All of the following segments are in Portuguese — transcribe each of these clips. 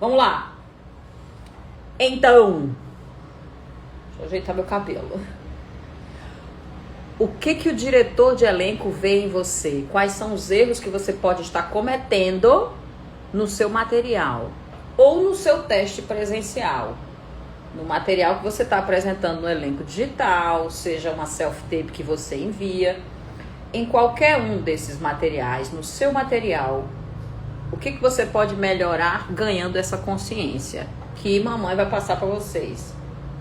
Vamos lá. Então, deixa eu ajeitar meu cabelo. O que o diretor de elenco vê em você? Quais são os erros que você pode estar cometendo no seu material? Ou no seu teste presencial? No material que você está apresentando no elenco digital, seja uma self-tape que você envia. Em qualquer um desses materiais, no seu material, o que você pode melhorar ganhando essa consciência? Que mamãe vai passar para vocês.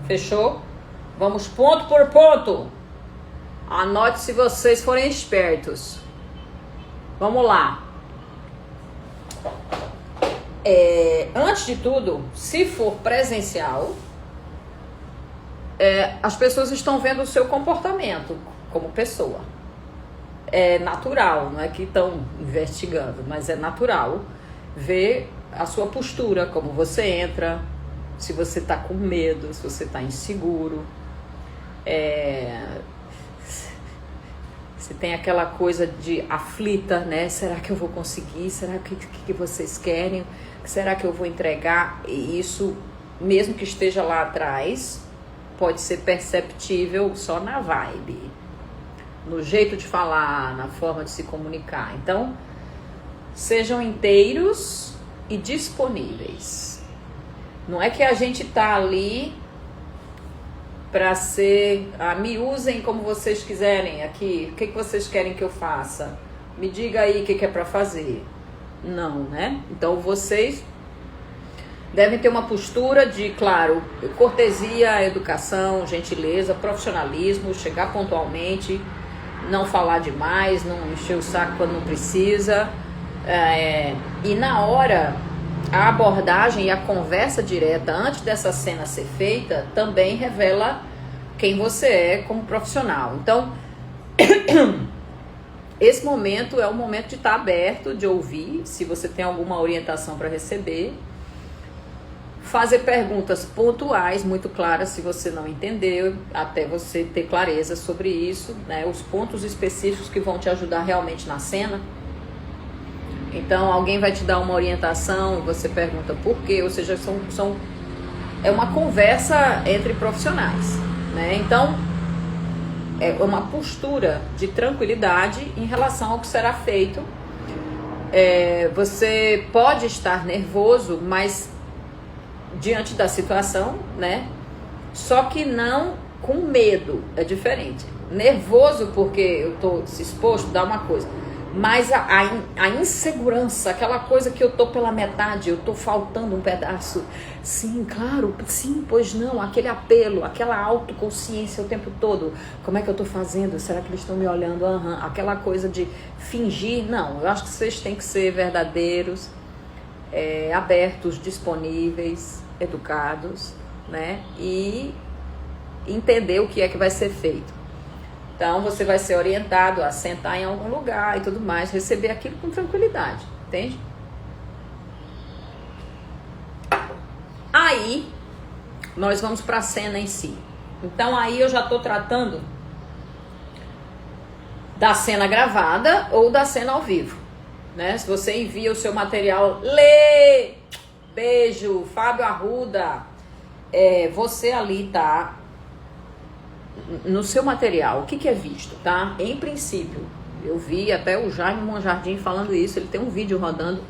Fechou? Vamos ponto por ponto. Anote se vocês forem espertos. Vamos lá. Antes de tudo, se for presencial, as pessoas estão vendo o seu comportamento como pessoa. É natural, não é que estão investigando, mas é natural ver a sua postura, como você entra, se você está com medo, se você está inseguro. Se tem aquela coisa de aflita, né? Será que eu vou conseguir? Será que vocês querem? Será que eu vou entregar? E isso, mesmo que esteja lá atrás, pode ser perceptível só na vibe, no jeito de falar, na forma de se comunicar. Então, sejam inteiros e disponíveis. Não é que a gente tá ali para ser, me usem como vocês quiserem aqui, o que vocês querem que eu faça? Me diga aí o que é para fazer. Não, né? Então vocês devem ter uma postura de, claro, cortesia, educação, gentileza, profissionalismo, chegar pontualmente, não falar demais, não encher o saco quando não precisa. E na hora, a abordagem e a conversa direta antes dessa cena ser feita também revela quem você é como profissional. Então, esse momento é o momento de estar aberto, de ouvir, se você tem alguma orientação para receber, fazer perguntas pontuais, muito claras, se você não entendeu, até você ter clareza sobre isso, né? Os pontos específicos que vão te ajudar realmente na cena. Então, alguém vai te dar uma orientação, você pergunta por quê, ou seja, é uma conversa entre profissionais, né? Então, é uma postura de tranquilidade em relação ao que será feito. Você pode estar nervoso, mas diante da situação, né? Só que não com medo, é diferente. Nervoso porque eu estou exposto, dá uma coisa. Mas a insegurança, aquela coisa que eu tô pela metade, eu tô faltando um pedaço. Sim, claro, sim, pois não, aquele apelo, aquela autoconsciência o tempo todo. Como é que eu tô fazendo? Será que eles estão me olhando? Aquela coisa de fingir. Não, eu acho que vocês têm que ser verdadeiros, abertos, disponíveis, educados, né? E entender o que é que vai ser feito. Então, você vai ser orientado a sentar em algum lugar e tudo mais, receber aquilo com tranquilidade, entende? Aí, nós vamos para a cena em si. Então, aí eu já estou tratando da cena gravada ou da cena ao vivo, né? Se você envia o seu material, beijo, Fábio Arruda, você ali tá... No seu material, o que é visto, tá? Em princípio, eu vi até o Jaime Monjardim falando isso, ele tem um vídeo rodando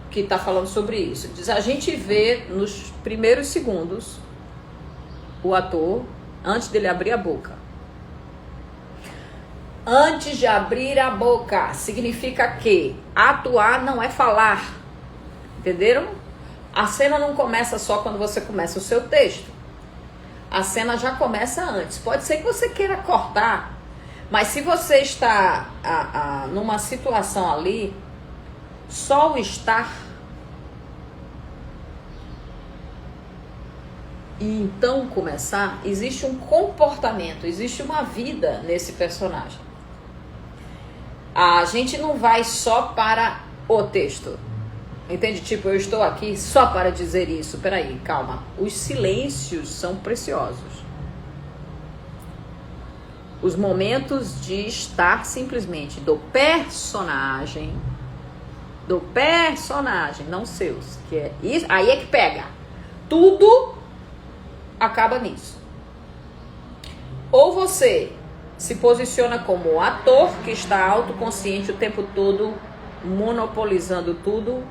que tá falando sobre isso. Diz, a gente vê nos primeiros segundos o ator antes dele abrir a boca. Antes de abrir a boca, significa que atuar não é falar, entenderam? A cena não começa só quando você começa o seu texto. A cena já começa antes. Pode ser que você queira cortar, mas se você está numa situação ali, só o estar e então começar, existe um comportamento, existe uma vida nesse personagem. A gente não vai só para o texto. Entende? Tipo, eu estou aqui só para dizer isso. Peraí, calma. Os silêncios são preciosos. Os momentos de estar simplesmente do personagem do personagem, não seus. Que é isso, aí é que pega. Tudo acaba nisso. Ou você se posiciona como o ator que está autoconsciente o tempo todo, monopolizando tudo,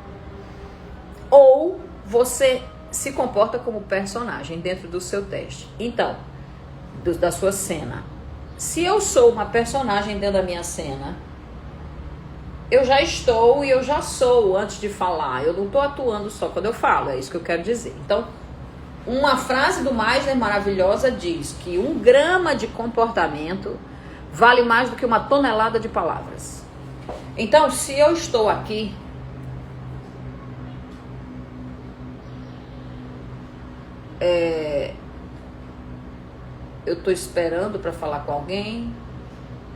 ou você se comporta como personagem dentro do seu teste. Então, da sua cena. Se eu sou uma personagem dentro da minha cena, eu já estou e eu já sou antes de falar. Eu não estou atuando só quando eu falo, é isso que eu quero dizer. Então, uma frase do Meisner maravilhosa diz que 1 grama de comportamento vale mais do que 1 tonelada de palavras. Então, se eu estou aqui, eu estou esperando para falar com alguém,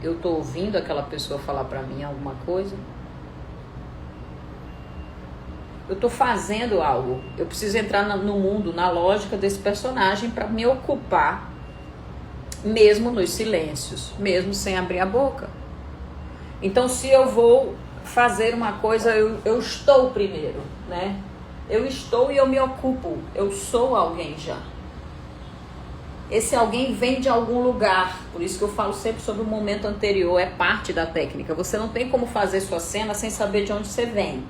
eu estou ouvindo aquela pessoa falar para mim alguma coisa, eu estou fazendo algo, eu preciso entrar no mundo, na lógica desse personagem para me ocupar, mesmo nos silêncios, mesmo sem abrir a boca. Então, se eu vou fazer uma coisa, eu estou primeiro, né? Eu estou e eu me ocupo, eu sou alguém já. Esse alguém vem de algum lugar, por isso que eu falo sempre sobre o momento anterior, é parte da técnica. Você não tem como fazer sua cena sem saber de onde você vem.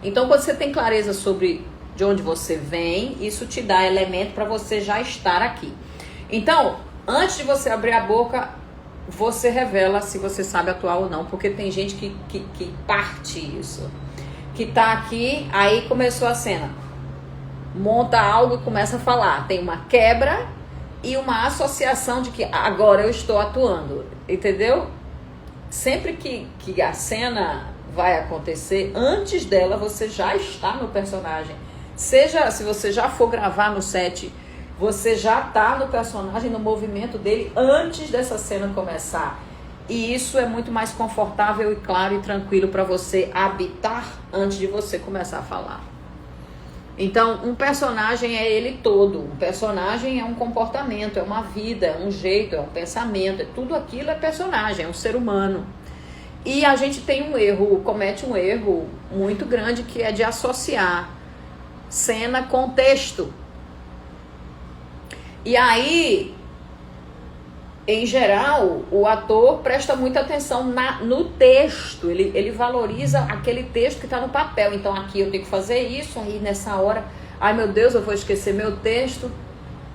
Então, quando você tem clareza sobre de onde você vem, isso te dá elemento para você já estar aqui. Então, antes de você abrir a boca, você revela se você sabe atuar ou não, porque tem gente que parte isso. Que tá aqui, aí começou a cena. Monta algo e começa a falar. Tem uma quebra e uma associação de que agora eu estou atuando, entendeu? Sempre que a cena vai acontecer, antes dela você já está no personagem. Seja, se você já for gravar no set, você já está no personagem, no movimento dele, antes dessa cena começar. E isso é muito mais confortável e claro e tranquilo para você habitar antes de você começar a falar. Então, um personagem é ele todo. Um personagem é um comportamento, é uma vida, é um jeito, é um pensamento. Tudo aquilo é personagem, é um ser humano. E a gente tem um erro, comete um erro muito grande, que é de associar cena com texto. E aí, em geral, o ator presta muita atenção no texto. Ele valoriza aquele texto que está no papel. Então, aqui eu tenho que fazer isso, aí nessa hora, ai meu Deus, eu vou esquecer meu texto.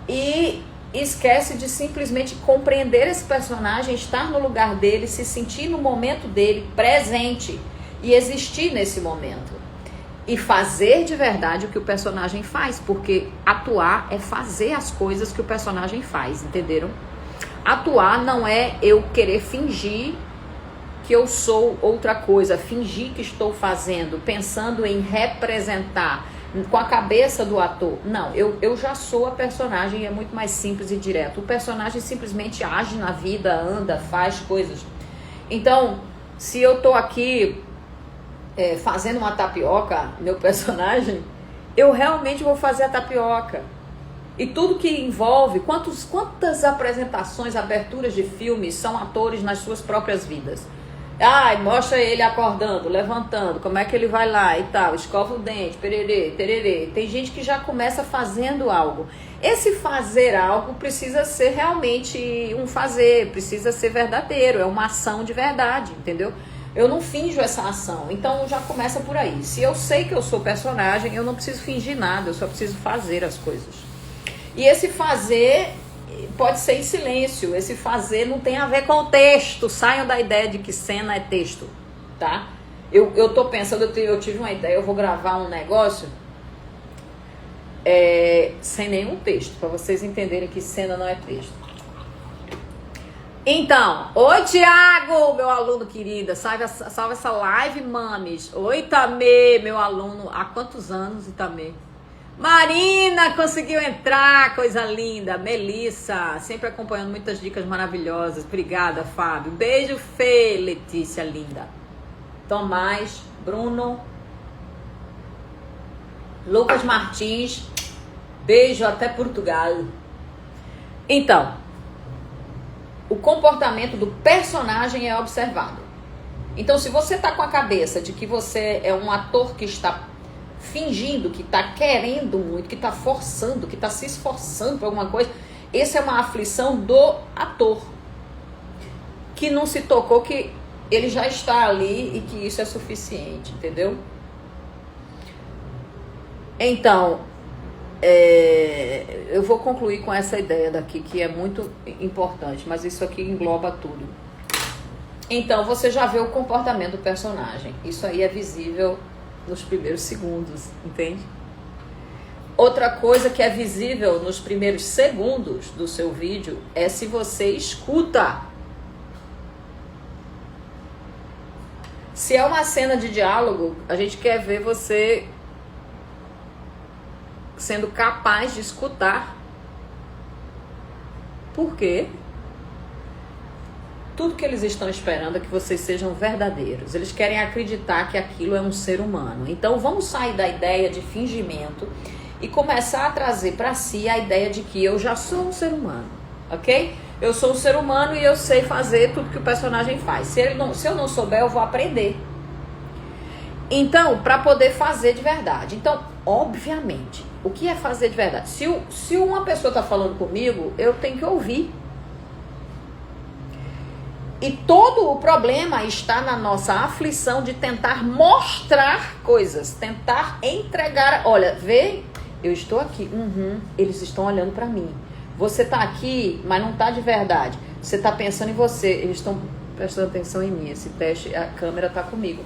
E esquece de simplesmente compreender esse personagem, estar no lugar dele, se sentir no momento dele, presente, e existir nesse momento. E fazer de verdade o que o personagem faz, porque atuar é fazer as coisas que o personagem faz, entenderam? Atuar não é eu querer fingir que eu sou outra coisa, fingir que estou fazendo, pensando em representar com a cabeça do ator. Não, eu já sou a personagem e é muito mais simples e direto. O personagem simplesmente age na vida, anda, faz coisas. Então, se eu tô aqui fazendo uma tapioca, meu personagem, eu realmente vou fazer a tapioca. E tudo que envolve, quantas apresentações, aberturas de filmes são atores nas suas próprias vidas? Ai, mostra ele acordando, levantando, como é que ele vai lá e tal, escova o dente, pererê, tererê. Tem gente que já começa fazendo algo. Esse fazer algo precisa ser realmente um fazer, precisa ser verdadeiro, é uma ação de verdade, entendeu? Eu não finjo essa ação, então já começa por aí. Se eu sei que eu sou personagem, eu não preciso fingir nada, eu só preciso fazer as coisas. E esse fazer pode ser em silêncio, esse fazer não tem a ver com o texto. Saiam da ideia de que cena é texto, tá? Eu tô pensando, eu tive uma ideia, eu vou gravar um negócio sem nenhum texto, para vocês entenderem que cena não é texto. Então, oi Tiago, meu aluno querido, salve essa live, mames. Oi Itamê, meu aluno, há quantos anos Itamê? Marina conseguiu entrar, coisa linda. Melissa, sempre acompanhando muitas dicas maravilhosas. Obrigada, Fábio. Beijo, Fê, Letícia, linda. Tomás, Bruno, Lucas Martins, beijo até Portugal. Então, o comportamento do personagem é observado. Então, se você tá com a cabeça de que você é um ator que está fingindo, que tá querendo muito, que tá forçando, que tá se esforçando por alguma coisa, essa é uma aflição do ator, que não se tocou que ele já está ali e que isso é suficiente, entendeu? Então, eu vou concluir com essa ideia daqui, que é muito importante, mas isso aqui engloba tudo. Então, você já vê o comportamento do personagem. Isso aí é visível nos primeiros segundos, entende? Outra coisa que é visível nos primeiros segundos do seu vídeo é se você escuta. Se é uma cena de diálogo, a gente quer ver você sendo capaz de escutar. Por quê? Tudo que eles estão esperando é que vocês sejam verdadeiros. Eles querem acreditar que aquilo é um ser humano. Então vamos sair da ideia de fingimento e começar a trazer para si a ideia de que eu já sou um ser humano, ok? Eu sou um ser humano e eu sei fazer tudo que o personagem faz. Se eu não souber, eu vou aprender. Então, para poder fazer de verdade. Então, obviamente, o que é fazer de verdade? Se uma pessoa está falando comigo, eu tenho que ouvir. E todo o problema está na nossa aflição de tentar mostrar coisas, tentar entregar. Olha, vê, eu estou aqui, eles estão olhando para mim. Você está aqui, mas não está de verdade. Você está pensando em você, eles estão prestando atenção em mim. Esse teste, a câmera está comigo.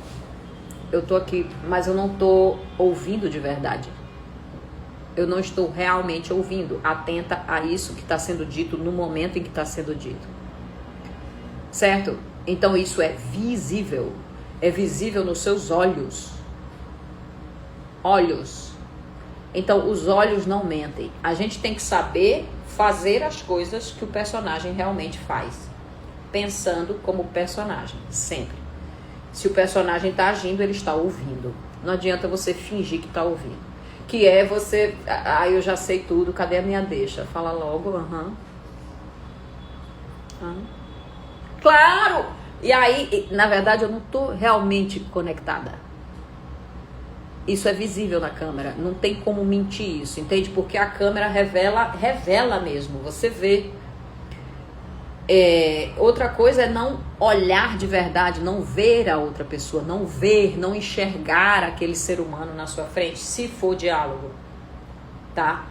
Eu estou aqui, mas eu não estou ouvindo de verdade. Eu não estou realmente ouvindo, atenta a isso que está sendo dito no momento em que está sendo dito. Certo? Então isso é visível. É visível nos seus olhos. Olhos. Então os olhos não mentem. A gente tem que saber fazer as coisas que o personagem realmente faz. Pensando como personagem, sempre. Se o personagem está agindo, ele está ouvindo. Não adianta você fingir que está ouvindo. Que é você... eu já sei tudo, cadê a minha deixa? Fala logo, Claro! E aí, na verdade, eu não estou realmente conectada. Isso é visível na câmera. Não tem como mentir isso, entende? Porque a câmera revela mesmo. Você vê. Outra coisa é não olhar de verdade, não ver a outra pessoa, não enxergar aquele ser humano na sua frente, se for diálogo, tá?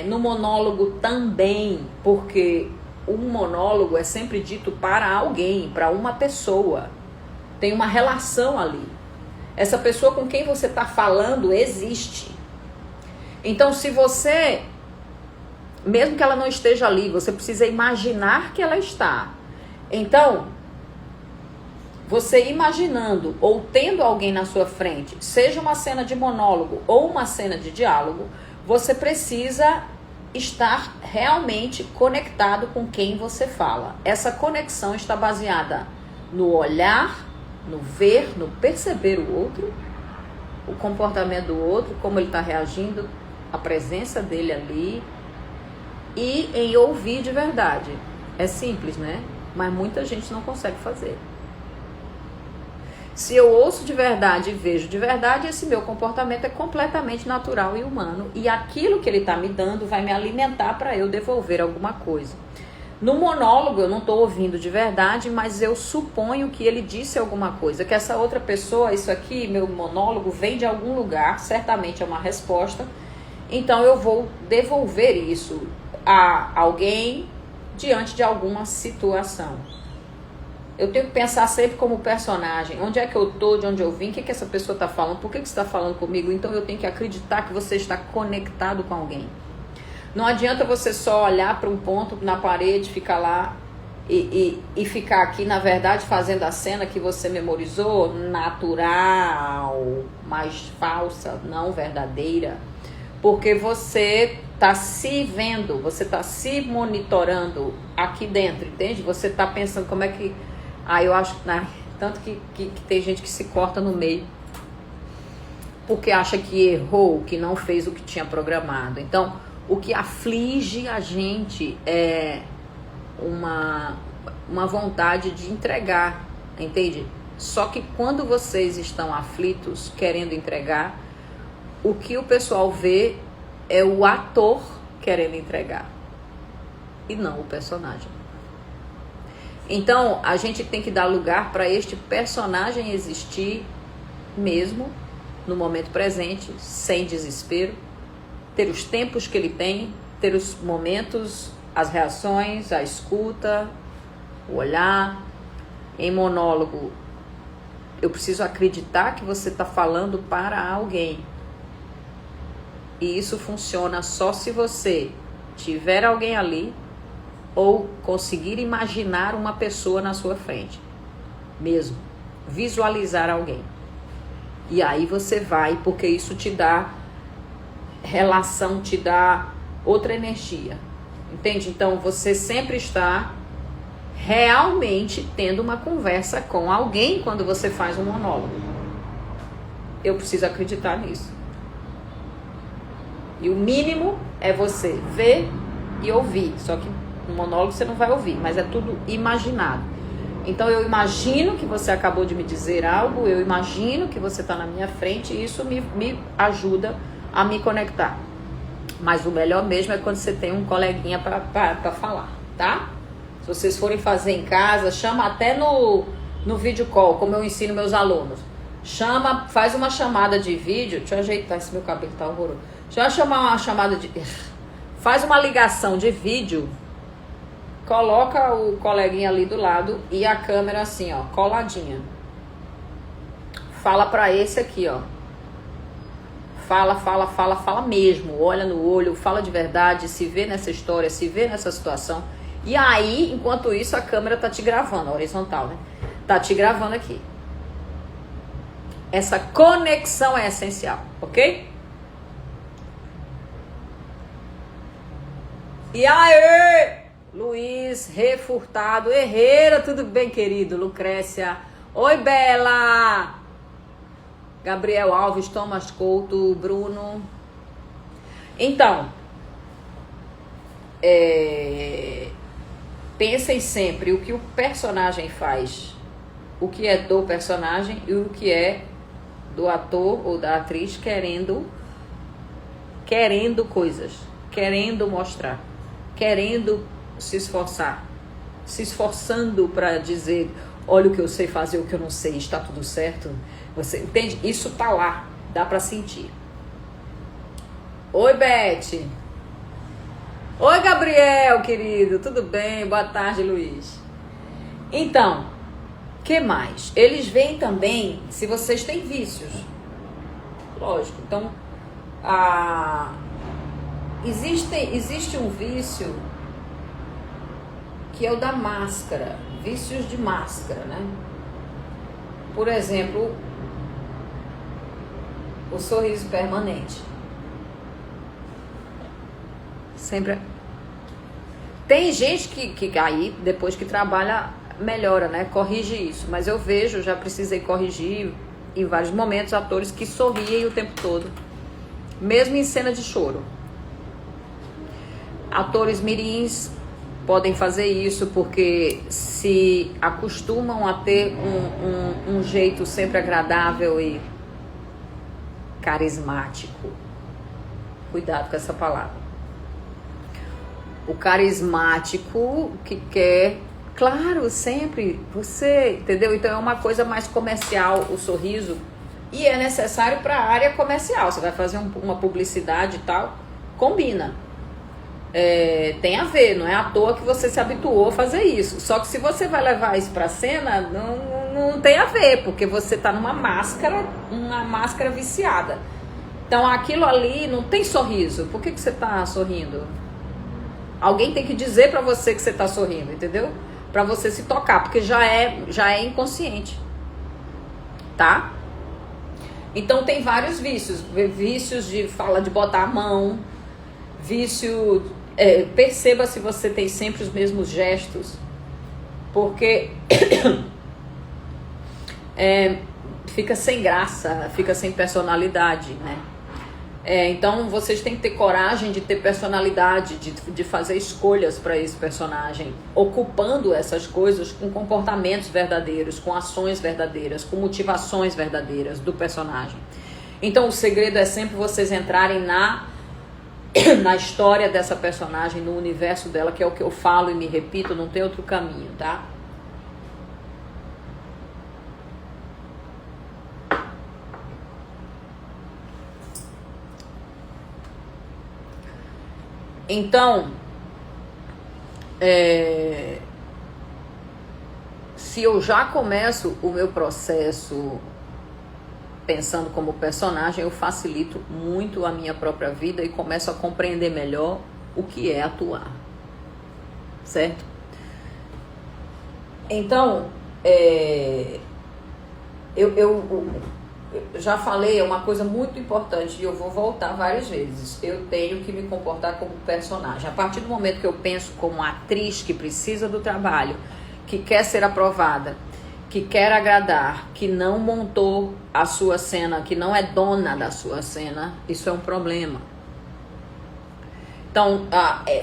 No monólogo também, porque um monólogo é sempre dito para alguém, para uma pessoa. Tem uma relação ali. Essa pessoa com quem você está falando existe. Então, se você, mesmo que ela não esteja ali, você precisa imaginar que ela está. Então, você imaginando ou tendo alguém na sua frente, seja uma cena de monólogo ou uma cena de diálogo, você precisa estar realmente conectado com quem você fala. Essa conexão está baseada no olhar, no ver, no perceber o outro, o comportamento do outro, como ele está reagindo, a presença dele ali, e em ouvir de verdade. É simples, né? Mas muita gente não consegue fazer. Se eu ouço de verdade e vejo de verdade, esse meu comportamento é completamente natural e humano. E aquilo que ele está me dando vai me alimentar para eu devolver alguma coisa. No monólogo eu não estou ouvindo de verdade, mas eu suponho que ele disse alguma coisa. Que essa outra pessoa, isso aqui, meu monólogo, vem de algum lugar, certamente é uma resposta. Então eu vou devolver isso a alguém diante de alguma situação. Eu tenho que pensar sempre como personagem. Onde é que eu tô, de onde eu vim, o que essa pessoa está falando, por que você está falando comigo? Então eu tenho que acreditar que você está conectado com alguém. Não adianta você só olhar para um ponto na parede, ficar lá e ficar aqui, na verdade, fazendo a cena que você memorizou, natural, mas falsa, não verdadeira. Porque você está se vendo, você está se monitorando aqui dentro, entende? Você está pensando como é que... eu acho, né? Tanto que tem gente que se corta no meio porque acha que errou, que não fez o que tinha programado. Então, o que aflige a gente é uma vontade de entregar, entende? Só que quando vocês estão aflitos, querendo entregar, o que o pessoal vê é o ator querendo entregar e não o personagem. Então, a gente tem que dar lugar para este personagem existir mesmo no momento presente, sem desespero, ter os tempos que ele tem, ter os momentos, as reações, a escuta, o olhar. Em monólogo, eu preciso acreditar que você está falando para alguém. E isso funciona só se você tiver alguém ali ou conseguir imaginar uma pessoa na sua frente. Mesmo. Visualizar alguém. E aí você vai, porque isso te dá relação, te dá outra energia. Entende? Então você sempre está realmente tendo uma conversa com alguém quando você faz um monólogo. Eu preciso acreditar nisso. E o mínimo é você ver e ouvir. Só que no monólogo você não vai ouvir, mas é tudo imaginado. Então eu imagino que você acabou de me dizer algo, eu imagino que você está na minha frente e isso me ajuda a me conectar. Mas o melhor mesmo é quando você tem um coleguinha para falar, tá? Se vocês forem fazer em casa, chama até no video call, como eu ensino meus alunos. Chama, faz uma chamada de vídeo. Deixa eu ajeitar, esse meu cabelo tá horroroso. Deixa eu chamar uma chamada de... Faz uma ligação de vídeo. Coloca o coleguinha ali do lado e a câmera assim, ó, coladinha. Fala pra esse aqui, ó. Fala mesmo. Olha no olho, fala de verdade, se vê nessa história, se vê nessa situação. E aí, enquanto isso, a câmera tá te gravando, a horizontal, né? Tá te gravando aqui. Essa conexão é essencial, ok? E aí, Luiz Refurtado Herrera, tudo bem, querido? Lucrécia, oi, Bela. Gabriel Alves, Thomas Couto, Bruno. Então, pensem sempre o que o personagem faz, o que é do personagem e o que é do ator ou da atriz querendo coisas, querendo mostrar, querendo se esforçar, se esforçando para dizer, olha o que eu sei fazer, o que eu não sei, está tudo certo. Você entende? Isso tá lá, dá para sentir. Oi, Beth. Oi, Gabriel, querido, tudo bem? Boa tarde, Luiz. Então, que mais? Eles veem também se vocês têm vícios. Lógico. Então, existe um vício que é o da máscara. Vícios de máscara, né? Por exemplo, o sorriso permanente. Sempre. Tem gente que aí, depois que trabalha, melhora, né? Corrige isso. Mas eu vejo, já precisei corrigir em vários momentos, atores que sorriem o tempo todo. Mesmo em cena de choro. Atores mirins podem fazer isso porque se acostumam a ter um jeito sempre agradável e carismático. Cuidado com essa palavra. O carismático que quer, claro, sempre, você, entendeu? Então é uma coisa mais comercial o sorriso e é necessário para a área comercial. Você vai fazer uma publicidade e tal, combina. Tem a ver, não é à toa que você se habituou a fazer isso. Só que se você vai levar isso pra cena, não tem a ver, porque você tá numa máscara viciada. Então aquilo ali não tem sorriso. Por que você tá sorrindo? Alguém tem que dizer pra você que você tá sorrindo, entendeu? Pra você se tocar, porque já é inconsciente. Tá? Então tem vários vícios. Vícios de fala de botar a mão, vício... perceba se você tem sempre os mesmos gestos, porque fica sem graça, fica sem personalidade, né? Então vocês têm que ter coragem de ter personalidade, de fazer escolhas para esse personagem, ocupando essas coisas com comportamentos verdadeiros, com ações verdadeiras, com motivações verdadeiras do personagem. Então o segredo é sempre vocês entrarem na história dessa personagem, no universo dela, que é o que eu falo e me repito, não tem outro caminho, tá? Então, se eu já começo o meu processo pensando como personagem, eu facilito muito a minha própria vida e começo a compreender melhor o que é atuar, certo? Então, eu já falei, é uma coisa muito importante e eu vou voltar várias vezes. Eu tenho que me comportar como personagem. A partir do momento que eu penso como atriz que precisa do trabalho, que quer ser aprovada, que quer agradar, que não montou a sua cena, que não é dona da sua cena, isso é um problema. Então,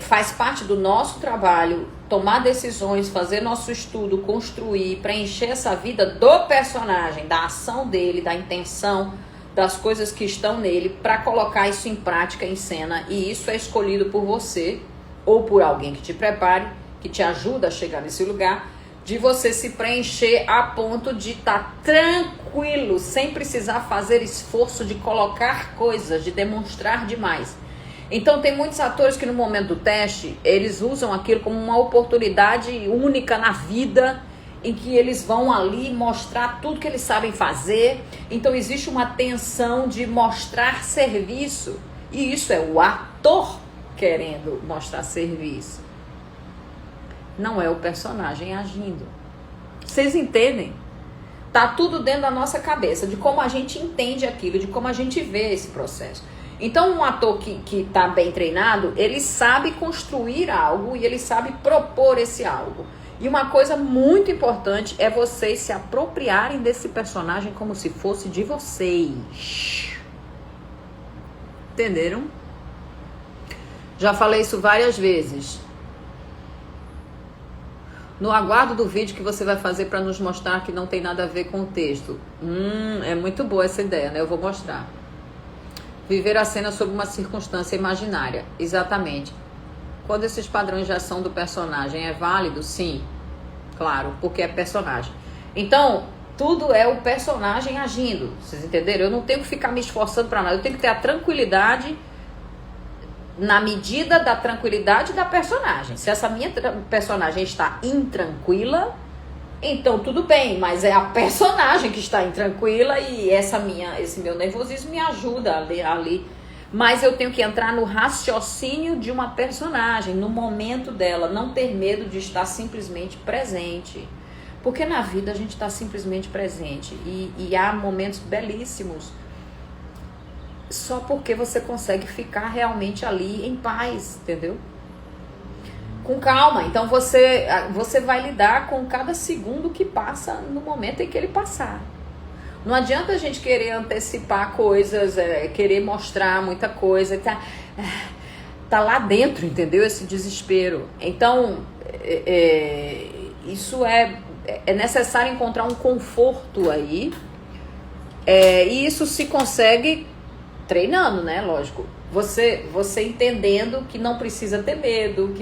faz parte do nosso trabalho tomar decisões, fazer nosso estudo, construir, preencher essa vida do personagem, da ação dele, da intenção, das coisas que estão nele, para colocar isso em prática, em cena. E isso é escolhido por você ou por alguém que te prepare, que te ajuda a chegar nesse lugar, de você se preencher a ponto de estar tranquilo, sem precisar fazer esforço de colocar coisas, de demonstrar demais. Então tem muitos atores que no momento do teste, eles usam aquilo como uma oportunidade única na vida, em que eles vão ali mostrar tudo que eles sabem fazer. Então existe uma tensão de mostrar serviço, e isso é o ator querendo mostrar serviço. Não é o personagem agindo. Vocês entendem? Tá tudo dentro da nossa cabeça, de como a gente entende aquilo, de como a gente vê esse processo. Então um ator que tá bem treinado, ele sabe construir algo e ele sabe propor esse algo. E uma coisa muito importante é vocês se apropriarem desse personagem como se fosse de vocês. Entenderam? Já falei isso várias vezes. No aguardo do vídeo que você vai fazer para nos mostrar que não tem nada a ver com o texto. É muito boa essa ideia, né? Eu vou mostrar. Viver a cena sob uma circunstância imaginária. Exatamente. Quando esses padrões de ação do personagem é válido, sim. Claro, porque é personagem. Então, tudo é o personagem agindo. Vocês entenderam? Eu não tenho que ficar me esforçando para nada. Eu tenho que ter a tranquilidade na medida da tranquilidade da personagem. Se essa minha personagem está intranquila, então tudo bem, mas é a personagem que está intranquila e esse meu nervosismo me ajuda ali. Mas eu tenho que entrar no raciocínio de uma personagem, no momento dela, não ter medo de estar simplesmente presente. Porque na vida a gente está simplesmente presente e há momentos belíssimos só porque você consegue ficar realmente ali em paz, entendeu? Com calma. Então você vai lidar com cada segundo que passa no momento em que ele passar. Não adianta a gente querer antecipar coisas, querer mostrar muita coisa, tá lá dentro, entendeu? Esse desespero. Então, isso é necessário encontrar um conforto aí, e isso se consegue treinando, né? Lógico. Você entendendo que não precisa ter medo,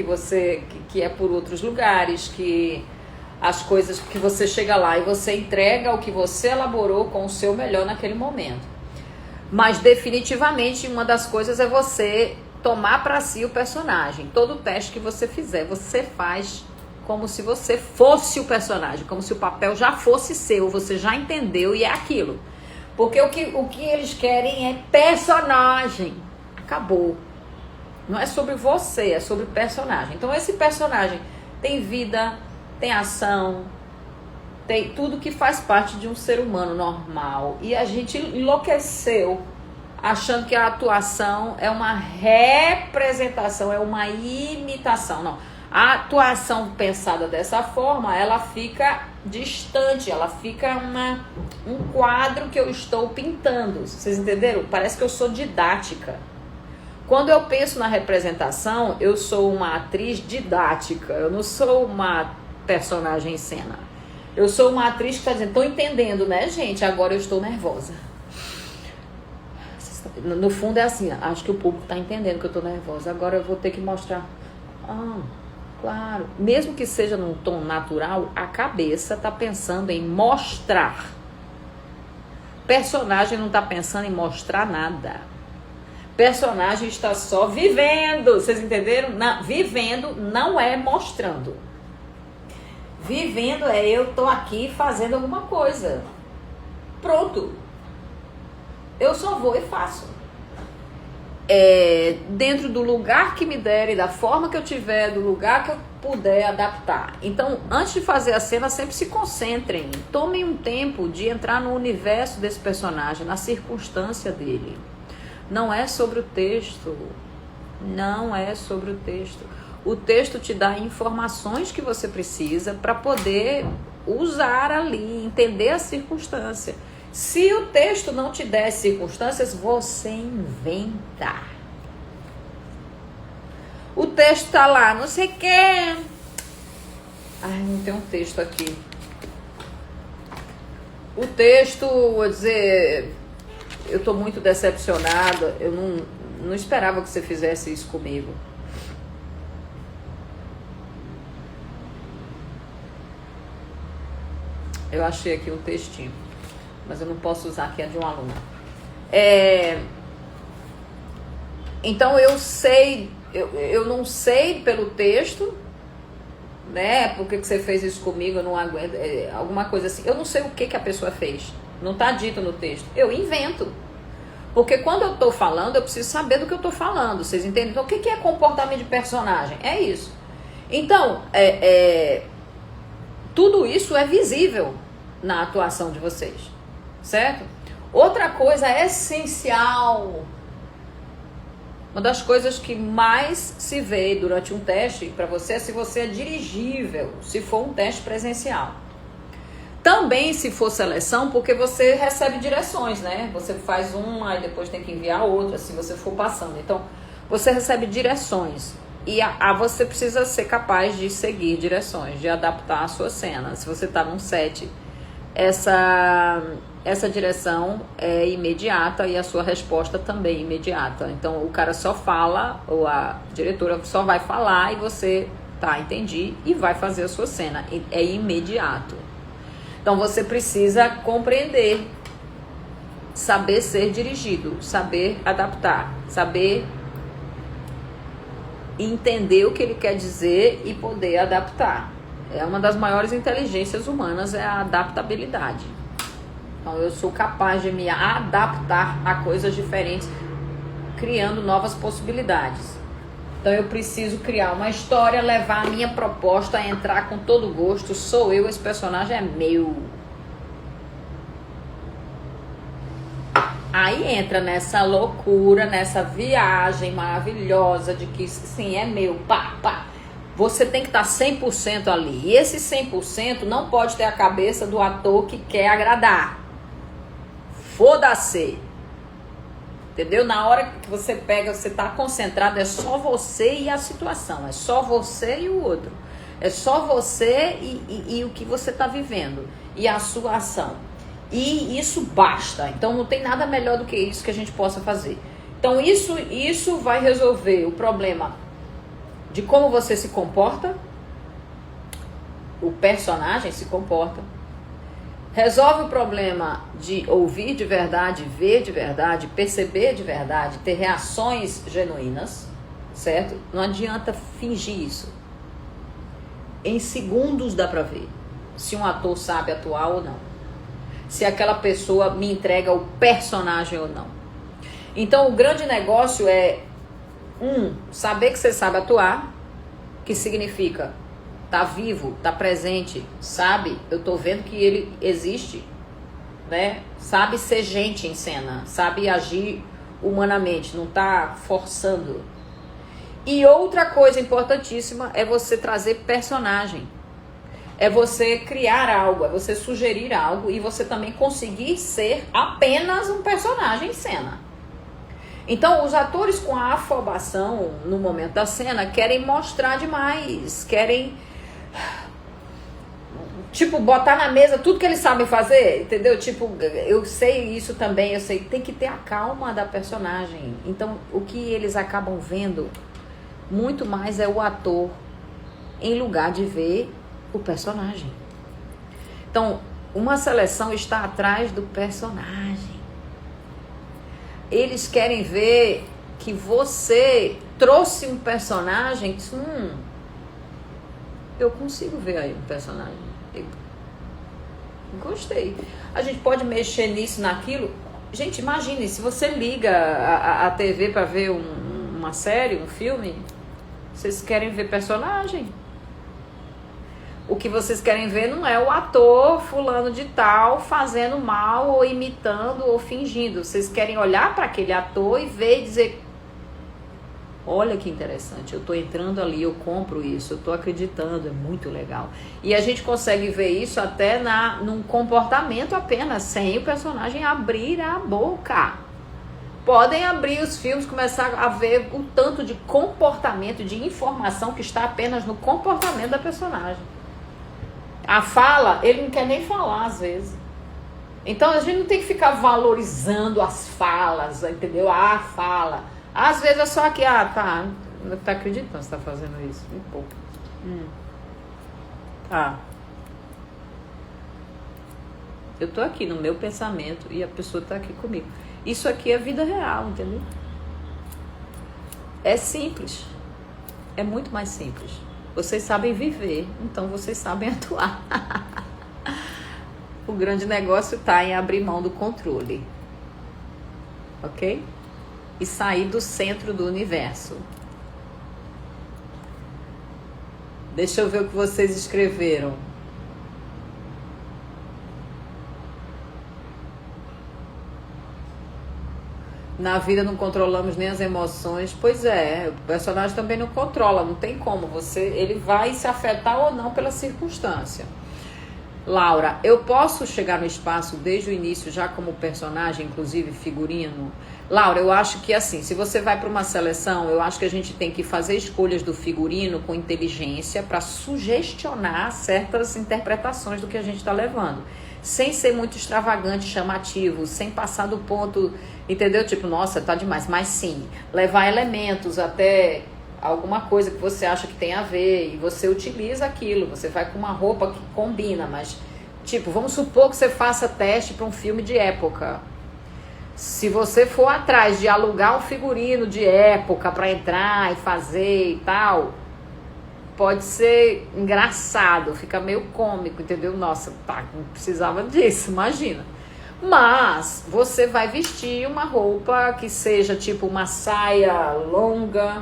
que é por outros lugares, que as coisas que você chega lá e você entrega o que você elaborou com o seu melhor naquele momento. Mas definitivamente uma das coisas é você tomar para si o personagem. Todo teste que você fizer, você faz como se você fosse o personagem, como se o papel já fosse seu, você já entendeu e é aquilo. Porque o que eles querem é personagem. Acabou. Não é sobre você, é sobre personagem. Então esse personagem tem vida, tem ação, tem tudo que faz parte de um ser humano normal. E a gente enlouqueceu achando que a atuação é uma representação, é uma imitação. Não. A atuação pensada dessa forma, ela fica distante, ela fica um quadro que eu estou pintando. Vocês entenderam? Parece que eu sou didática. Quando eu penso na representação, eu sou uma atriz didática, eu não sou uma personagem em cena. Eu sou uma atriz que está dizendo, estou entendendo, né, gente? Agora eu estou nervosa. No fundo é assim, acho que o público está entendendo que eu estou nervosa. Agora eu vou ter que mostrar. Claro, mesmo que seja num tom natural, a cabeça está pensando em mostrar. Personagem não está pensando em mostrar nada. Personagem está só vivendo. Vocês entenderam? Não, vivendo não é mostrando. Vivendo é eu tô aqui fazendo alguma coisa. Pronto. Eu só vou e faço. Dentro do lugar que me der e da forma que eu tiver, do lugar que eu puder adaptar. Então, antes de fazer a cena, sempre se concentrem. Tomem um tempo de entrar no universo desse personagem, na circunstância dele. Não é sobre o texto. Não é sobre o texto. O texto te dá informações que você precisa para poder usar ali, entender a circunstância. Se o texto não te der circunstâncias, você inventa. O texto tá lá, não sei o quê. Ai, não tem um texto aqui. O texto, vou dizer, eu tô muito decepcionada. Eu não esperava que você fizesse isso comigo. Eu achei aqui um textinho, mas eu não posso usar, que é de um aluno. Então eu sei, eu não sei pelo texto, né? Por que você fez isso comigo? Eu não aguento. Alguma coisa assim. Eu não sei o que a pessoa fez. Não está dito no texto. Eu invento. Porque quando eu estou falando, eu preciso saber do que eu estou falando. Vocês entendem? Então, o que é comportamento de personagem? É isso. Então, tudo isso é visível na atuação de vocês, certo? Outra coisa essencial, uma das coisas que mais se vê durante um teste para você é se você é dirigível, se for um teste presencial. Também se for seleção, porque você recebe direções, né? Você faz uma e depois tem que enviar outra, se você for passando. Então, você recebe direções. E você precisa ser capaz de seguir direções, de adaptar a sua cena. Se você está num set, essa direção é imediata e a sua resposta também é imediata. Então, o cara só fala, ou a diretora só vai falar e você, entendi, e vai fazer a sua cena. É imediato. Então, você precisa compreender, saber ser dirigido, saber adaptar, saber entender o que ele quer dizer e poder adaptar. É uma das maiores inteligências humanas, é a adaptabilidade. Então eu sou capaz de me adaptar a coisas diferentes, criando novas possibilidades. Então eu preciso criar uma história, levar a minha proposta, entrar com todo gosto, sou eu, esse personagem é meu. Aí entra nessa loucura, nessa viagem maravilhosa de que sim, é meu, pá. Você tem que estar 100% ali. E esse 100% não pode ter a cabeça do ator que quer agradar. Foda-se. Entendeu? Na hora que você pega, você está concentrado, é só você e a situação. É só você e o outro. É só você e o que você está vivendo. E a sua ação. E isso basta. Então não tem nada melhor do que isso que a gente possa fazer. Então isso vai resolver o problema de como você se comporta, o personagem se comporta. Resolve o problema de ouvir de verdade, ver de verdade, perceber de verdade, ter reações genuínas, certo? Não adianta fingir isso. Em segundos dá pra ver se um ator sabe atuar ou não. Se aquela pessoa me entrega o personagem ou não. Então o grande negócio é saber que você sabe atuar, que significa tá vivo, tá presente, sabe? Eu tô vendo que ele existe, né? Sabe ser gente em cena, sabe agir humanamente, não tá forçando. E outra coisa importantíssima é você trazer personagem. É você criar algo, é você sugerir algo e você também conseguir ser apenas um personagem em cena. Então, os atores com a afobação no momento da cena querem mostrar demais, querem, tipo, botar na mesa tudo que eles sabem fazer, entendeu? Tipo, eu sei isso também, eu sei, tem que ter a calma da personagem. Então, o que eles acabam vendo muito mais é o ator em lugar de ver o personagem. Então, uma seleção está atrás do personagem. Eles querem ver que você trouxe um personagem que, eu consigo ver aí um personagem. Eu gostei. A gente pode mexer nisso, naquilo. Gente, imagine, se você liga a TV para ver uma série, um filme, vocês querem ver personagem. O que vocês querem ver não é o ator fulano de tal fazendo mal ou imitando ou fingindo. Vocês querem olhar para aquele ator e ver e dizer: olha que interessante, eu tô entrando ali, eu compro isso, eu tô acreditando, é muito legal. E a gente consegue ver isso até num comportamento apenas, sem o personagem abrir a boca. Podem abrir os filmes, começar a ver o tanto de comportamento, de informação que está apenas no comportamento da personagem. A fala, ele não quer nem falar às vezes. Então a gente não tem que ficar valorizando as falas, entendeu? A fala. Às vezes é só que, tá acreditando que você tá fazendo isso? Um pouco. Tá. Eu tô aqui no meu pensamento e a pessoa tá aqui comigo. Isso aqui é vida real, entendeu? É simples. É muito mais simples. Vocês sabem viver, então vocês sabem atuar. O grande negócio tá em abrir mão do controle. Ok? E sair do centro do universo. Deixa eu ver o que vocês escreveram. Na vida não controlamos nem as emoções. Pois é, o personagem também não controla, não tem como. Ele vai se afetar ou não pela circunstância. Laura, eu posso chegar no espaço desde o início já como personagem, inclusive figurino? Laura, eu acho que assim, se você vai para uma seleção, eu acho que a gente tem que fazer escolhas do figurino com inteligência para sugestionar certas interpretações do que a gente está levando. Sem ser muito extravagante, chamativo, sem passar do ponto, entendeu? Tipo, nossa, tá demais. Mas sim, levar elementos até alguma coisa que você acha que tem a ver e você utiliza aquilo. Você vai com uma roupa que combina, mas, tipo, vamos supor que você faça teste para um filme de época. Se você for atrás de alugar um figurino de época para entrar e fazer e tal, pode ser engraçado, fica meio cômico, entendeu? Nossa, tá, não precisava disso, imagina. Mas você vai vestir uma roupa que seja tipo uma saia longa,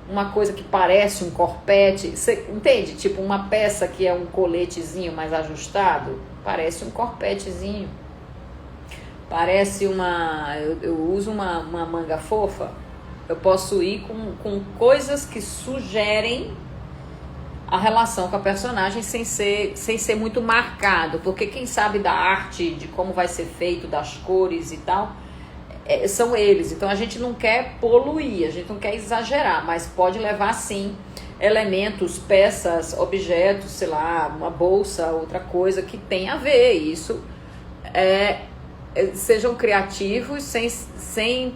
uma coisa que parece um corpete, você entende? Tipo uma peça que é um coletezinho mais ajustado, parece um corpetezinho. Parece eu uso uma manga fofa, eu posso ir com coisas que sugerem a relação com a personagem sem ser muito marcado, porque quem sabe da arte, de como vai ser feito, das cores e tal, são eles. Então a gente não quer poluir, a gente não quer exagerar, mas pode levar sim elementos, peças, objetos, sei lá, uma bolsa, outra coisa que tem a ver. Isso sejam criativos sem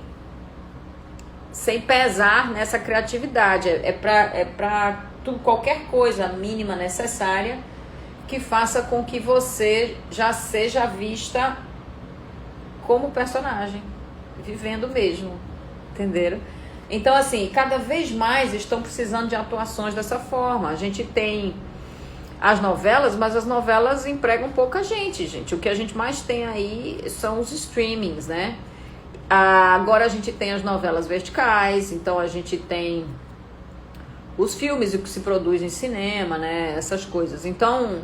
pesar nessa criatividade. É para qualquer coisa mínima necessária que faça com que você já seja vista como personagem, vivendo mesmo, entenderam? Então, assim, cada vez mais estão precisando de atuações dessa forma. A gente tem as novelas, mas as novelas empregam pouca gente. O que a gente mais tem aí são os streamings, né? Agora a gente tem as novelas verticais, então a gente tem os filmes, o que se produz em cinema, né? Essas coisas. Então,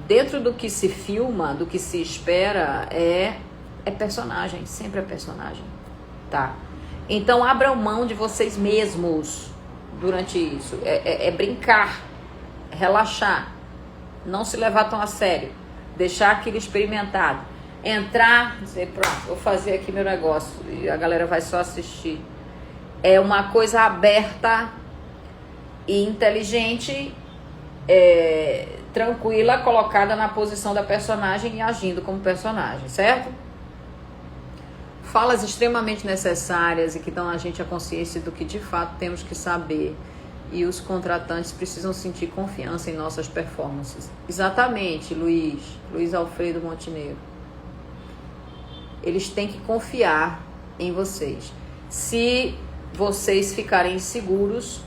dentro do que se filma, do que se espera, é personagem, sempre é personagem, tá? Então abram mão de vocês mesmos durante isso. É brincar, relaxar, não se levar tão a sério, deixar aquilo experimentado, entrar, dizer, pronto, vou fazer aqui meu negócio e a galera vai só assistir. É uma coisa aberta e inteligente, tranquila, colocada na posição da personagem e agindo como personagem, certo? Falas extremamente necessárias e que dão a gente a consciência do que de fato temos que saber. E os contratantes precisam sentir confiança em nossas performances. Exatamente, Luiz Alfredo Montenegro. Eles têm que confiar em vocês. Se vocês ficarem inseguros,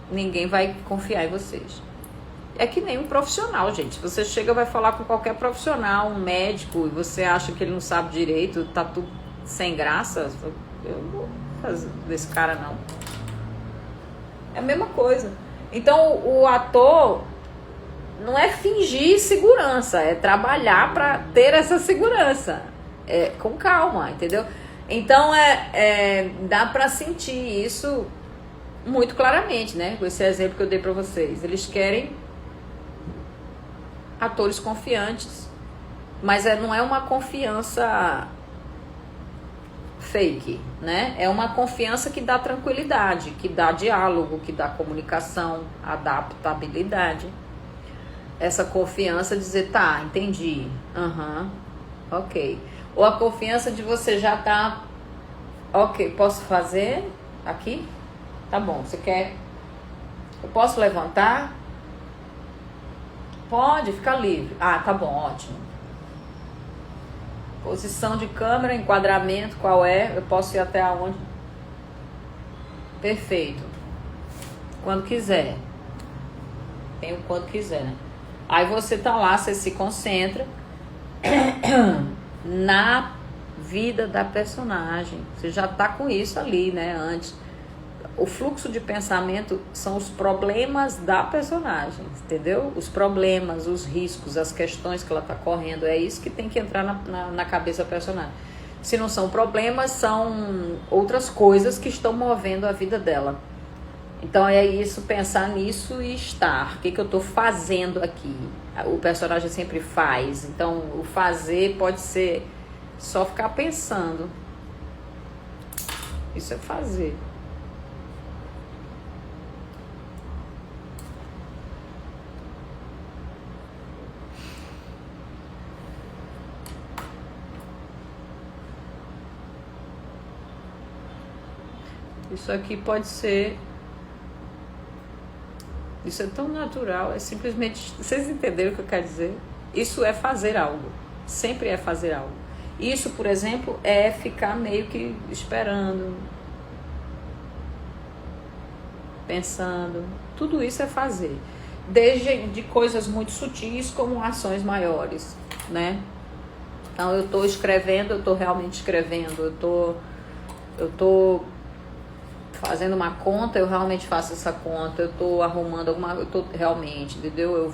ninguém vai confiar em vocês. É que nem um profissional, gente. Você chega e vai falar com qualquer profissional, um médico, e você acha que ele não sabe direito, tá tudo sem graça. Eu não vou fazer desse cara, não. É a mesma coisa. Então, o ator não é fingir segurança, é trabalhar para ter essa segurança. Com calma, entendeu? Então, dá para sentir isso muito claramente, né? Com esse exemplo que eu dei para vocês. Eles querem atores confiantes, mas não é uma confiança fake, né? É uma confiança que dá tranquilidade, que dá diálogo, que dá comunicação, adaptabilidade. Essa confiança de dizer, tá, entendi, ok. Ou a confiança de você já tá, ok, posso fazer aqui? Tá bom, você quer? Eu posso levantar? Pode, fica livre. Ah, tá bom, ótimo. Posição de câmera, enquadramento, qual é? Eu posso ir até aonde? Perfeito. Quando quiser. Tem o quando quiser, né? Aí você tá lá, você se concentra na vida da personagem. Você já tá com isso ali, né? Antes. O fluxo de pensamento são os problemas da personagem, entendeu? Os problemas, os riscos, as questões que ela está correndo. É isso que tem que entrar na cabeça da personagem. Se não são problemas, são outras coisas que estão movendo a vida dela. Então é isso, pensar nisso e estar. O que eu estou fazendo aqui? O personagem sempre faz. Então o fazer pode ser só ficar pensando. Isso é fazer. Isso aqui pode ser... Isso é tão natural, é simplesmente... Vocês entenderam o que eu quero dizer? Isso é fazer algo. Sempre é fazer algo. Isso, por exemplo, é ficar meio que esperando, pensando. Tudo isso é fazer. Desde de coisas muito sutis como ações maiores, né? Então, eu estou escrevendo, eu estou realmente escrevendo. Eu tô fazendo uma conta, eu realmente faço essa conta. Eu tô arrumando eu tô realmente, entendeu?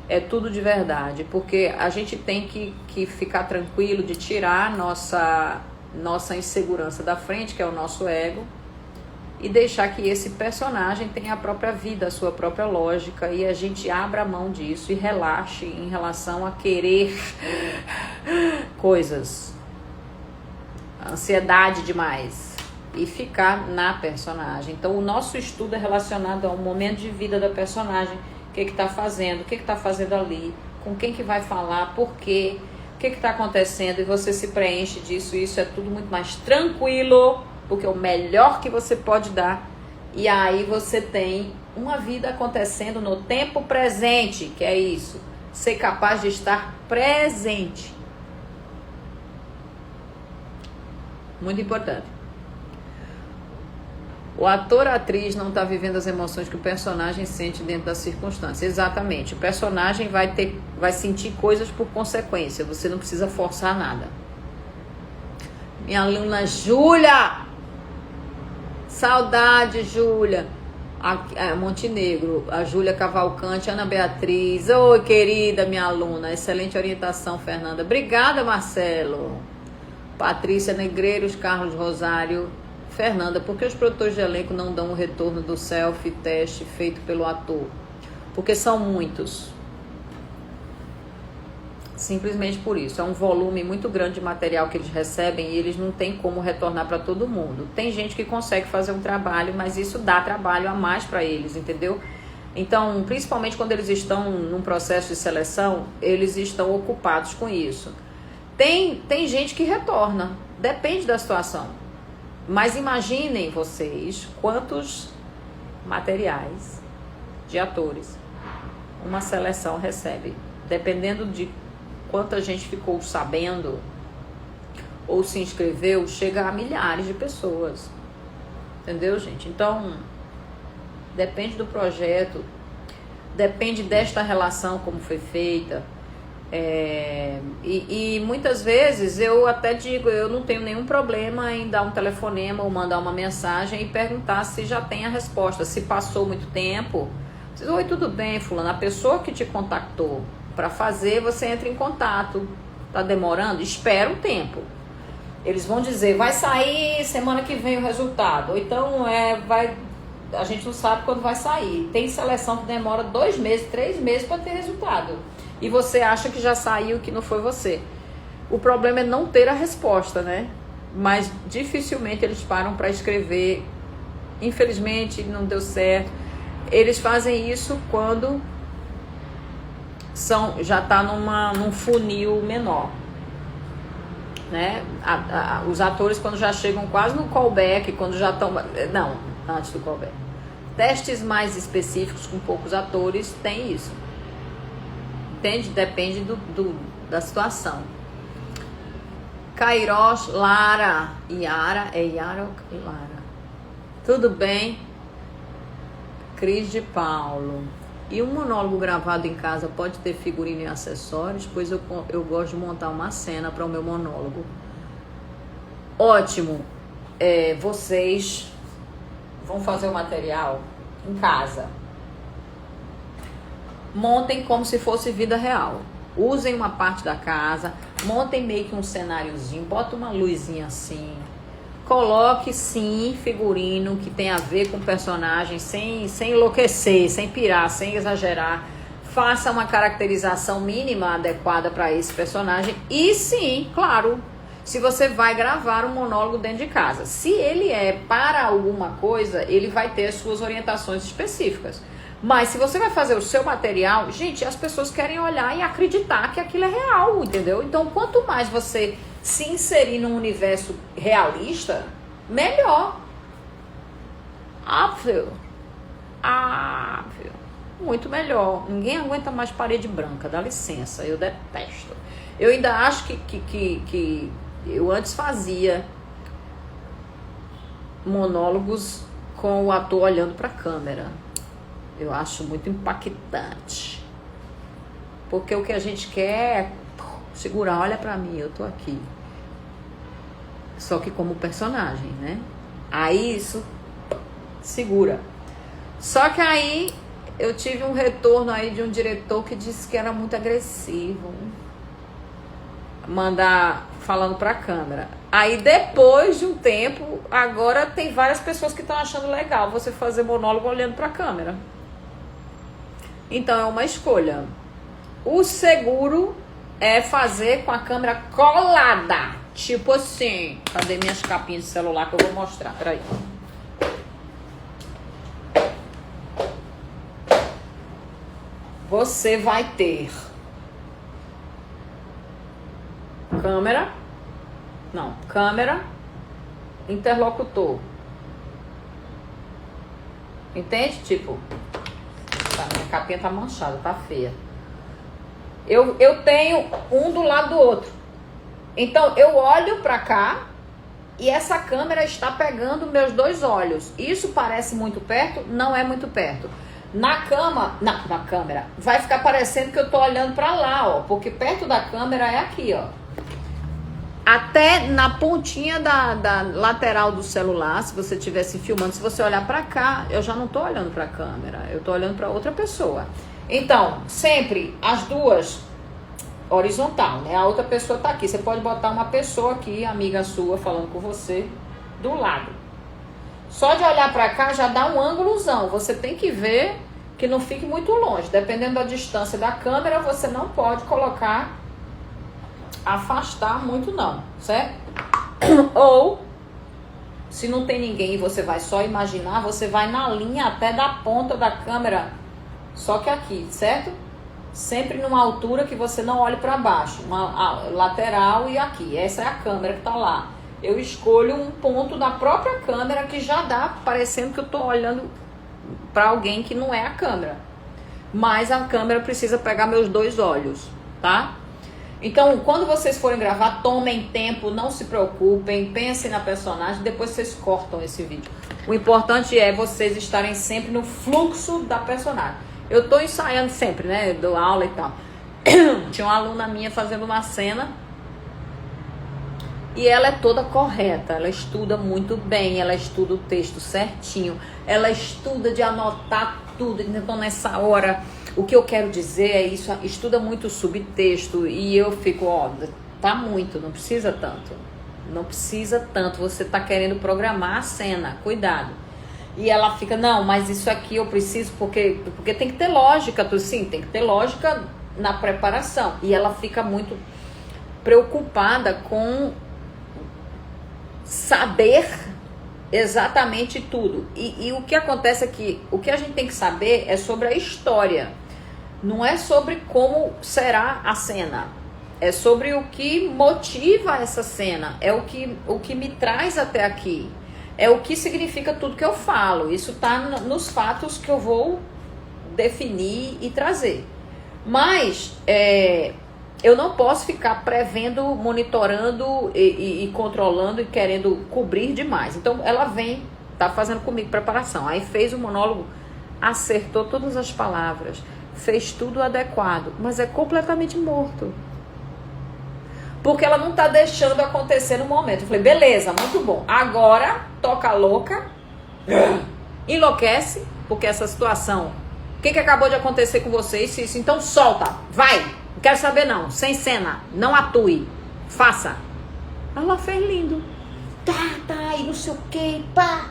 É tudo de verdade, porque a gente tem que ficar tranquilo de tirar nossa insegurança da frente, que é o nosso ego, e deixar que esse personagem tenha a própria vida, a sua própria lógica, e a gente abra mão disso e relaxe em relação a querer coisas, ansiedade demais, e ficar na personagem. Então o nosso estudo é relacionado ao momento de vida da personagem, o que está fazendo, o que está fazendo ali, com quem que vai falar, por quê, o que está acontecendo, e você se preenche disso. Isso é tudo muito mais tranquilo, porque é o melhor que você pode dar, e aí você tem uma vida acontecendo no tempo presente, que é isso, ser capaz de estar presente. Muito importante. O ator ou atriz não está vivendo as emoções que o personagem sente dentro das circunstâncias. Exatamente. O personagem vai sentir coisas por consequência. Você não precisa forçar nada. Minha aluna Júlia! Saudade, Júlia! Montenegro, a Júlia Cavalcante, Ana Beatriz. Oi, querida minha aluna. Excelente orientação, Fernanda. Obrigada, Marcelo. Patrícia Negreiros, Carlos Rosário, Fernanda, por que os produtores de elenco não dão o retorno do self-teste feito pelo ator? Porque são muitos. Simplesmente por isso. É um volume muito grande de material que eles recebem e eles não têm como retornar para todo mundo. Tem gente que consegue fazer um trabalho, mas isso dá trabalho a mais para eles, entendeu? Então, principalmente quando eles estão num processo de seleção, eles estão ocupados com isso. Tem gente que retorna, depende da situação. Mas imaginem vocês quantos materiais de atores uma seleção recebe. Dependendo de quanta gente ficou sabendo ou se inscreveu, chega a milhares de pessoas. Entendeu, gente? Então, depende do projeto, depende desta relação como foi feita. E muitas vezes eu até digo, eu não tenho nenhum problema em dar um telefonema ou mandar uma mensagem e perguntar se já tem a resposta, se passou muito tempo. Oi, tudo bem, fulano, a pessoa que te contactou para fazer, você entra em contato, tá demorando? Espera um tempo. Eles vão dizer, vai sair semana que vem o resultado, ou então a gente não sabe quando vai sair. Tem seleção que demora 2 meses, 3 meses para ter resultado. E você acha que já saiu, que não foi você. O problema é não ter a resposta, né? Mas dificilmente eles param para escrever. Infelizmente não deu certo. Eles fazem isso quando já está num funil menor, né? Os atores quando já chegam quase no callback, quando já estão... Não, antes do callback. Testes mais específicos com poucos atores tem isso. Entende? Depende da situação. Cairós, Lara, Yara ou Lara? Tudo bem? Cris de Paulo. E um monólogo gravado em casa pode ter figurino e acessórios? Pois eu gosto de montar uma cena para o meu monólogo. Ótimo. Vocês vão fazer o material em casa. Montem como se fosse vida real. Usem uma parte da casa, montem meio que um cenáriozinho, bota uma luzinha assim. Coloque sim figurino que tem a ver com o personagem, sem enlouquecer, sem pirar, sem exagerar. Faça uma caracterização mínima adequada para esse personagem. E sim, claro, se você vai gravar um monólogo dentro de casa. Se ele é para alguma coisa, ele vai ter as suas orientações específicas. Mas se você vai fazer o seu material, gente, as pessoas querem olhar e acreditar que aquilo é real, entendeu? Então, quanto mais você se inserir num universo realista, melhor. Óbvio. Muito melhor. Ninguém aguenta mais parede branca, dá licença, eu detesto. Eu ainda acho que eu antes fazia monólogos com o ator olhando para a câmera. Eu acho muito impactante. Porque o que a gente quer é segurar, olha pra mim, eu tô aqui. Só que como personagem, né? Aí isso segura. Só que aí eu tive um retorno aí de um diretor que disse que era muito agressivo. Mandar falando pra câmera. Aí depois de um tempo, agora tem várias pessoas que estão achando legal você fazer monólogo olhando pra câmera. Então é uma escolha. O seguro é fazer com a câmera colada. Tipo assim. Cadê minhas capinhas de celular que eu vou mostrar? Peraí. Você vai ter câmera, interlocutor. Entende? Tipo, minha capinha tá manchada, tá feia. Eu tenho um do lado do outro. Então, eu olho pra cá e essa câmera está pegando meus 2 olhos. Isso parece muito perto? Não é muito perto. Na câmera, vai ficar parecendo que eu tô olhando pra lá, ó. Porque perto da câmera é aqui, ó. Até na pontinha da lateral do celular, se você estivesse filmando, se você olhar pra cá, eu já não tô olhando pra câmera. Eu tô olhando pra outra pessoa. Então, sempre as duas horizontal, né? A outra pessoa tá aqui. Você pode botar uma pessoa aqui, amiga sua, falando com você, do lado. Só de olhar pra cá já dá um ângulozão. Você tem que ver que não fique muito longe. Dependendo da distância da câmera, você não pode colocar, afastar muito não, certo? Ou, se não tem ninguém e você vai só imaginar, você vai na linha até da ponta da câmera, só que aqui, certo? Sempre numa altura que você não olhe para baixo, uma lateral e aqui. Essa é a câmera que tá lá. Eu escolho um ponto da própria câmera que já dá parecendo que eu tô olhando para alguém que não é a câmera. Mas a câmera precisa pegar meus dois olhos, tá? Então, quando vocês forem gravar, tomem tempo, não se preocupem, pensem na personagem, depois vocês cortam esse vídeo. O importante é vocês estarem sempre no fluxo da personagem. Eu tô ensaiando sempre, né? Dou aula e tal. Tinha uma aluna minha fazendo uma cena e ela é toda correta. Ela estuda muito bem, ela estuda o texto certinho, ela estuda de anotar tudo. Então, nessa hora, o que eu quero dizer é isso, estuda muito o subtexto e eu fico, ó, tá muito, não precisa tanto. Não precisa tanto, você tá querendo programar a cena, cuidado. E ela fica, não, mas isso aqui eu preciso porque tem que ter lógica, sim, tem que ter lógica na preparação. E ela fica muito preocupada com saber exatamente tudo. E o que acontece é que o que a gente tem que saber é sobre a história. Não é sobre como será a cena. É sobre o que motiva essa cena. É o que me traz até aqui. É o que significa tudo que eu falo. Isso está nos fatos que eu vou definir e trazer. Mas eu não posso ficar prevendo, monitorando e controlando e querendo cobrir demais. Então ela vem, tá fazendo comigo preparação. Aí fez o monólogo, acertou todas as palavras, fez tudo adequado, mas é completamente morto. Porque ela não tá deixando acontecer no momento. Eu falei, beleza, muito bom. Agora, toca a louca, enlouquece, porque essa situação, o que acabou de acontecer com vocês? Isso, então solta, vai, não quero saber não, sem cena, não atue, faça. Ela fez lindo. Tá, e não sei o que, pá.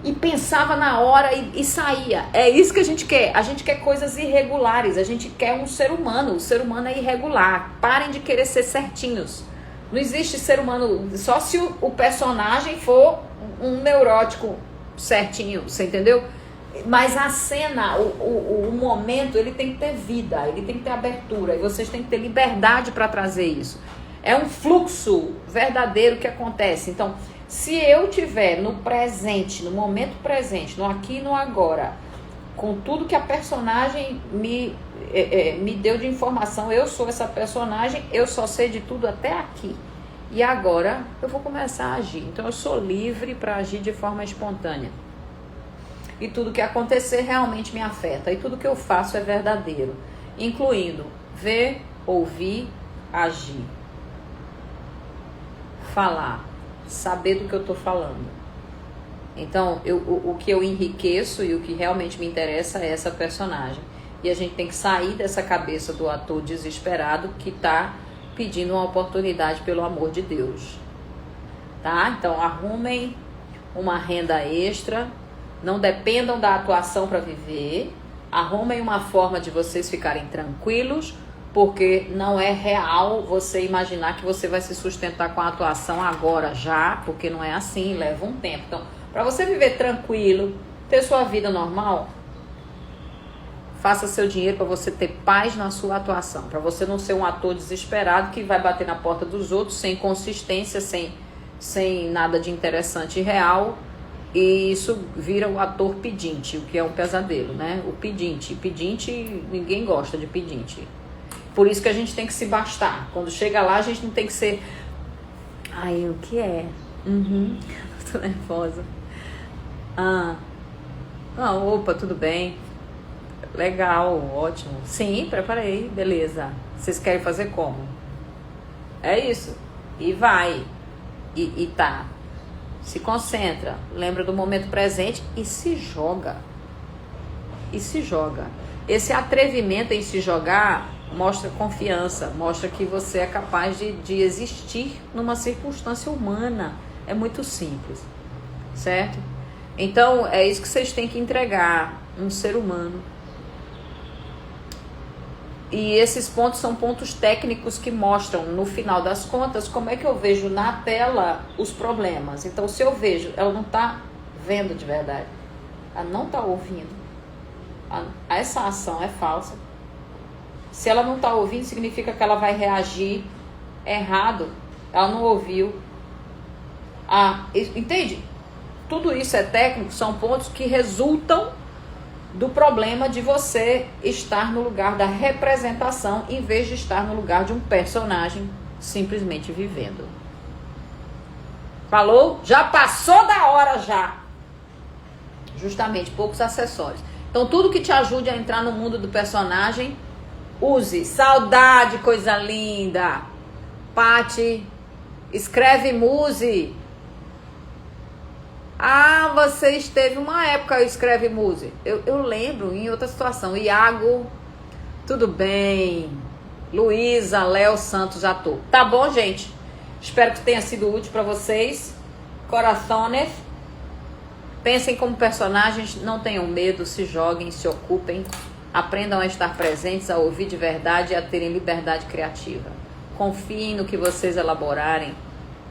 E pensava na hora e saía. É isso que a gente quer. A gente quer coisas irregulares. A gente quer um ser humano. O ser humano é irregular. Parem de querer ser certinhos. Não existe ser humano. Só se o personagem for um neurótico certinho. Você entendeu? Mas a cena, o momento, ele tem que ter vida. Ele tem que ter abertura. E vocês têm que ter liberdade para trazer isso. É um fluxo verdadeiro que acontece. Então, se eu tiver no presente, no momento presente, no aqui e no agora, com tudo que a personagem me deu de informação, eu sou essa personagem, eu só sei de tudo até aqui. E agora eu vou começar a agir. Então eu sou livre para agir de forma espontânea. E tudo que acontecer realmente me afeta. E tudo que eu faço é verdadeiro, incluindo ver, ouvir, agir, falar, saber do que eu estou falando. Então, o que eu enriqueço e o que realmente me interessa é essa personagem. E a gente tem que sair dessa cabeça do ator desesperado que está pedindo uma oportunidade pelo amor de Deus. Tá? Então, arrumem uma renda extra, não dependam da atuação para viver, arrumem uma forma de vocês ficarem tranquilos, porque não é real você imaginar que você vai se sustentar com a atuação agora já, porque não é assim, leva um tempo. Então, para você viver tranquilo, ter sua vida normal, faça seu dinheiro para você ter paz na sua atuação, para você não ser um ator desesperado que vai bater na porta dos outros sem consistência, sem nada de interessante e real, e isso vira o ator pedinte, o que é um pesadelo, né? O pedinte, ninguém gosta de pedinte. Por isso que a gente tem que se bastar. Quando chega lá, a gente não tem que ser... Ai, o que é? Tô nervosa. Opa, tudo bem. Legal, ótimo. Sim, preparei, beleza. Vocês querem fazer como? É isso. E vai. E tá. Se concentra. Lembra do momento presente e se joga. Esse atrevimento em se jogar... mostra confiança, mostra que você é capaz de existir numa circunstância humana. É muito simples, certo? Então, é isso que vocês têm que entregar, um ser humano. E esses pontos são pontos técnicos que mostram, no final das contas, como é que eu vejo na tela os problemas. Então, se eu vejo, ela não está vendo de verdade, ela não está ouvindo, essa ação é falsa. Se ela não está ouvindo, significa que ela vai reagir errado. Ela não ouviu. Entende? Tudo isso é técnico, são pontos que resultam do problema de você estar no lugar da representação em vez de estar no lugar de um personagem simplesmente vivendo. Falou? Já passou da hora já. Justamente, poucos acessórios. Então, tudo que te ajude a entrar no mundo do personagem, use. Saudade, coisa linda. Pati, escreve muse. Você esteve uma época escreve muse. Eu lembro em outra situação. Iago, tudo bem. Luísa, Léo Santos, já tô. Tá bom, gente? Espero que tenha sido útil para vocês. Corações. Pensem como personagens, não tenham medo, se joguem, se ocupem. Aprendam a estar presentes, a ouvir de verdade e a terem liberdade criativa. Confiem no que vocês elaborarem.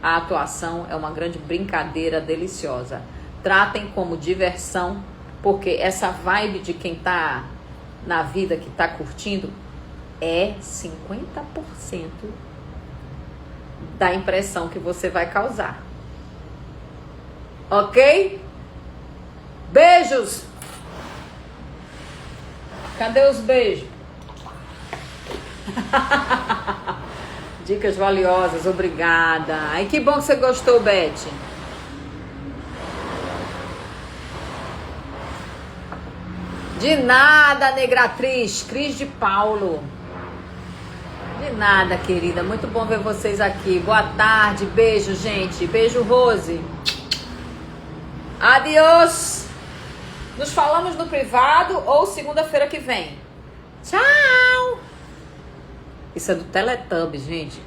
A atuação é uma grande brincadeira deliciosa. Tratem como diversão, porque essa vibe de quem tá na vida, que tá curtindo, é 50% da impressão que você vai causar. Ok? Beijos! Cadê os beijos? Dicas valiosas, obrigada. Ai, que bom que você gostou, Beth. De nada, Negratriz, Cris de Paulo. De nada, querida. Muito bom ver vocês aqui. Boa tarde, beijo, gente. Beijo, Rose. Adiós. Nos falamos no privado ou segunda-feira que vem. Tchau. Isso é do Teletubbies, gente.